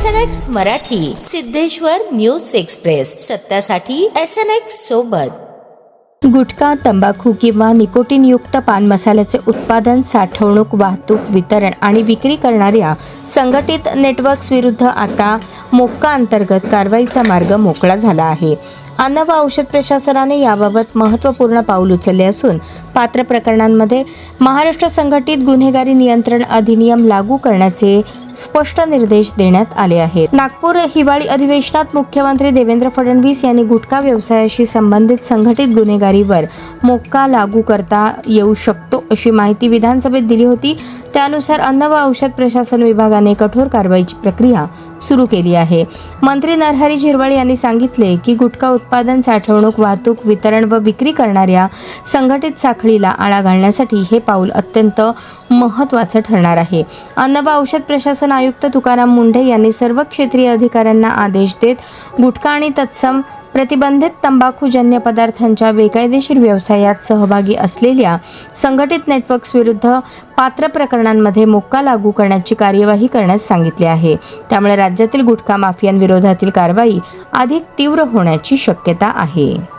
SNX Marathi, Siddheshwar news express, सत्यासाठी SNX सोबत. गुटखा, तंबाखू किंवा निकोटीनयुक्त पान मसाल्याचे उत्पादन, साठवणूक, वाहतूक, वितरण आणि विक्री करणाऱ्या संघटित नेटवर्क्स विरुद्ध आता मोक्का अंतर्गत कारवाईचा मार्ग मोकळा झाला आहे. अन्न व औषध प्रशासनाने याबाबत महत्त्वपूर्ण पाऊल उचलले असून पात्र प्रकरणांमध्ये महाराष्ट्र संघटित गुन्हेगारी नियंत्रण अधिनियम लागू करण्याचे स्पष्ट निर्देश देण्यात आले आहेत. नागपूर हिवाळी अधिवेशनात मुख्यमंत्री देवेंद्र फडणवीस यांनी गुटखा व्यवसायाशी संबंधित संघटित गुन्हेगारीवर मोक्का लागू करता येऊ शकतो अशी माहिती विधानसभेत दिली होती. त्यानुसार अन्न व औषध प्रशासन विभागाने कठोर कारवाईची प्रक्रिया सुरू केली आहे. मंत्री नरहरी झिरवळ यांनी सांगितले की गुटखा उत्पादन, साठवणूक, वाहतूक, वितरण व विक्री करणाऱ्या संघटित साखळीला आळा घालण्यासाठी हे पाऊल अत्यंत महत्त्वाचं ठरणार आहे. अन्न व औषध प्रशासन आयुक्त तुकाराम मुंढे यांनी सर्व क्षेत्रीय अधिकाऱ्यांना आदेश देत गुटखा आणि तत्सम प्रतिबंधित तंबाखूजन्य पदार्थांच्या बेकायदेशीर व्यवसायात सहभागी असलेल्या संघटित नेटवर्क्स विरुद्ध पात्र प्रकरणांमध्ये मोक्का लागू करण्याची कार्यवाही करण्यास सांगितले आहे. त्यामुळे राज्यातील गुटखा माफियांविरोधातील कारवाई अधिक तीव्र होण्याची शक्यता आहे.